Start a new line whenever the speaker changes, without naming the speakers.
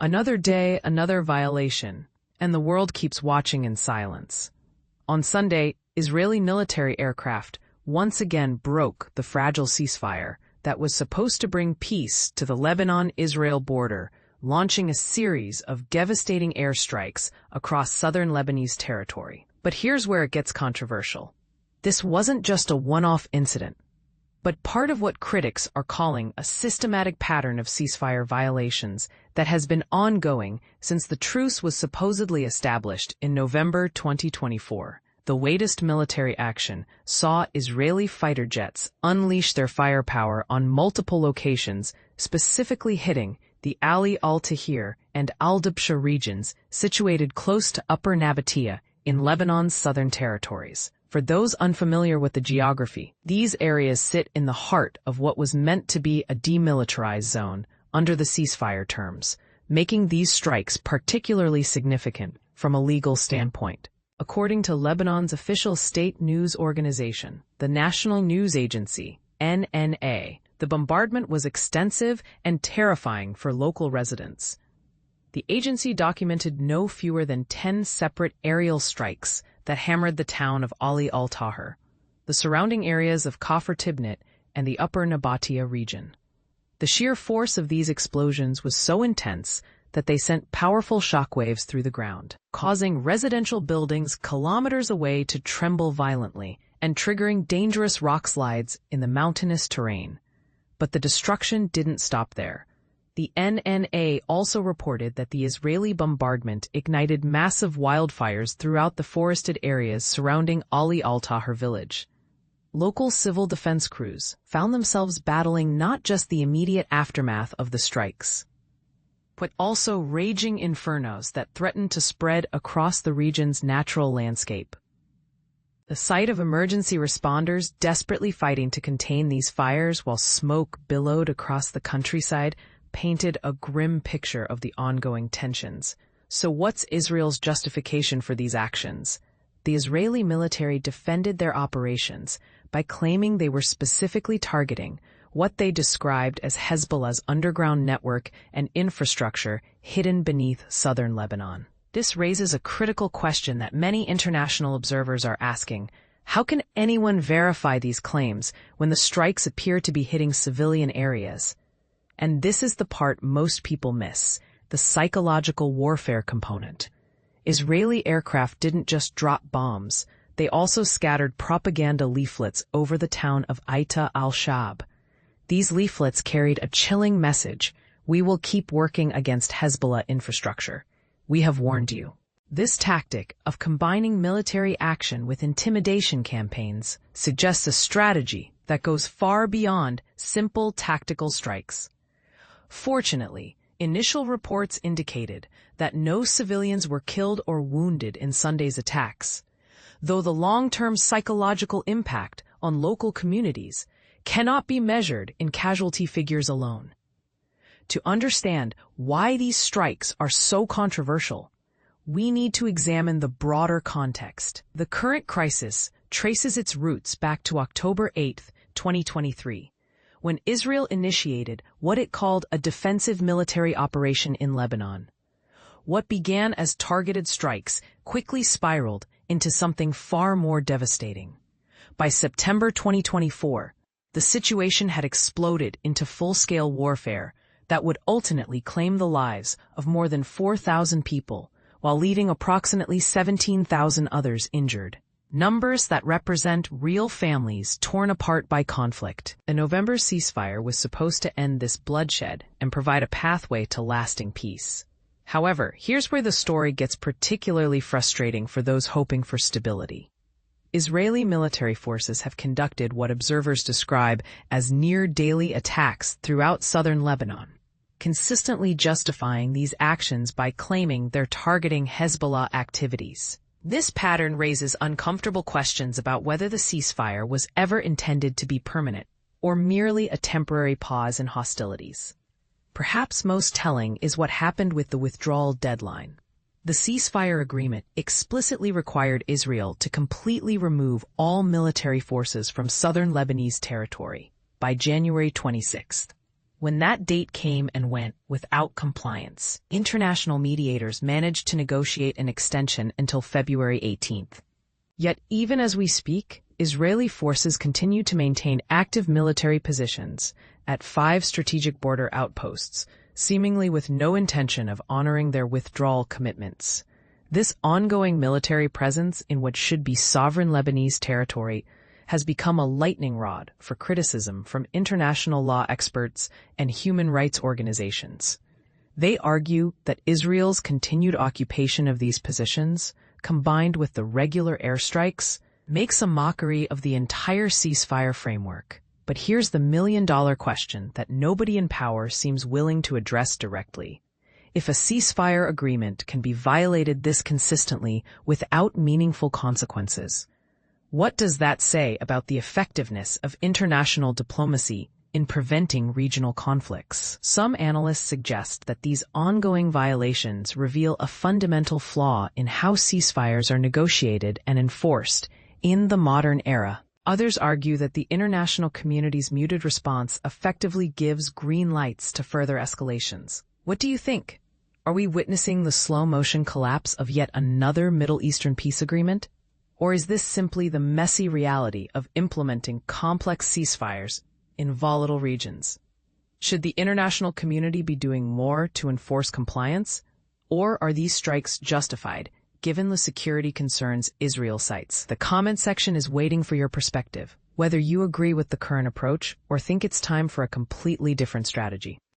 Another day, another violation, and the world keeps watching in silence. On Sunday, Israeli military aircraft once again broke the fragile ceasefire that was supposed to bring peace to the Lebanon-Israel border, launching a series of devastating airstrikes across southern Lebanese territory. But here's where it gets controversial. This wasn't just a one-off incident, but part of what critics are calling a systematic pattern of ceasefire violations that has been ongoing since the truce was supposedly established in November 2024. The latest military action saw Israeli fighter jets unleash their firepower on multiple locations, specifically hitting the Ali al-Tahrir and al-Dabsha regions situated close to Upper Nabatieh in Lebanon's southern territories. For those unfamiliar with the geography, these areas sit in the heart of what was meant to be a demilitarized zone under the ceasefire terms, making these strikes particularly significant from a legal standpoint. According to Lebanon's official state news organization, the National News Agency, NNA, the bombardment was extensive and terrifying for local residents. The agency documented no fewer than 10 separate aerial strikes that hammered the town of Ali al-Tahrir, the surrounding areas of Kafr Tibnit, and the Upper Nabatieh region. The sheer force of these explosions was so intense that they sent powerful shockwaves through the ground, causing residential buildings kilometers away to tremble violently and triggering dangerous rock slides in the mountainous terrain. But the destruction didn't stop there. The NNA also reported that the Israeli bombardment ignited massive wildfires throughout the forested areas surrounding Ali al-Tahrir village. Local civil defense crews found themselves battling not just the immediate aftermath of the strikes, but also raging infernos that threatened to spread across the region's natural landscape. The sight of emergency responders desperately fighting to contain these fires while smoke billowed across the countryside painted a grim picture of the ongoing tensions. So what's Israel's justification for these actions? The Israeli military defended their operations by claiming they were specifically targeting what they described as Hezbollah's underground network and infrastructure hidden beneath southern Lebanon. This raises a critical question that many international observers are asking. How can anyone verify these claims when the strikes appear to be hitting civilian areas? And this is the part most people miss, the psychological warfare component. Israeli aircraft didn't just drop bombs, they also scattered propaganda leaflets over the town of Aita al-Shab. These leaflets carried a chilling message: "We will keep working against Hezbollah infrastructure. We have warned you." This tactic of combining military action with intimidation campaigns suggests a strategy that goes far beyond simple tactical strikes. Fortunately, initial reports indicated that no civilians were killed or wounded in Sunday's attacks, though the long-term psychological impact on local communities cannot be measured in casualty figures alone. To understand why these strikes are so controversial, we need to examine the broader context. The current crisis traces its roots back to October 8, 2023. When Israel initiated what it called a defensive military operation in Lebanon. What began as targeted strikes quickly spiraled into something far more devastating. By September 2024, the situation had exploded into full-scale warfare that would ultimately claim the lives of more than 4,000 people, while leaving approximately 17,000 others injured. Numbers that represent real families torn apart by conflict. A November ceasefire was supposed to end this bloodshed and provide a pathway to lasting peace. However, here's where the story gets particularly frustrating for those hoping for stability. Israeli military forces have conducted what observers describe as near-daily attacks throughout southern Lebanon, consistently justifying these actions by claiming they're targeting Hezbollah activities. This pattern raises uncomfortable questions about whether the ceasefire was ever intended to be permanent, or merely a temporary pause in hostilities. Perhaps most telling is what happened with the withdrawal deadline. The ceasefire agreement explicitly required Israel to completely remove all military forces from southern Lebanese territory by January 26. When that date came and went without compliance, international mediators managed to negotiate an extension until February 18th. Yet even as we speak, Israeli forces continue to maintain active military positions at 5 strategic border outposts, seemingly with no intention of honoring their withdrawal commitments. This ongoing military presence in what should be sovereign Lebanese territory has become a lightning rod for criticism from international law experts and human rights organizations. They argue that Israel's continued occupation of these positions, combined with the regular airstrikes, makes a mockery of the entire ceasefire framework. But here's the million-dollar question that nobody in power seems willing to address directly. If a ceasefire agreement can be violated this consistently without meaningful consequences, what does that say about the effectiveness of international diplomacy in preventing regional conflicts? Some analysts suggest that these ongoing violations reveal a fundamental flaw in how ceasefires are negotiated and enforced in the modern era. Others argue that the international community's muted response effectively gives green lights to further escalations. What do you think? Are we witnessing the slow-motion collapse of yet another Middle Eastern peace agreement? Or is this simply the messy reality of implementing complex ceasefires in volatile regions? Should the international community be doing more to enforce compliance? Or are these strikes justified, given the security concerns Israel cites? The comment section is waiting for your perspective, whether you agree with the current approach or think it's time for a completely different strategy.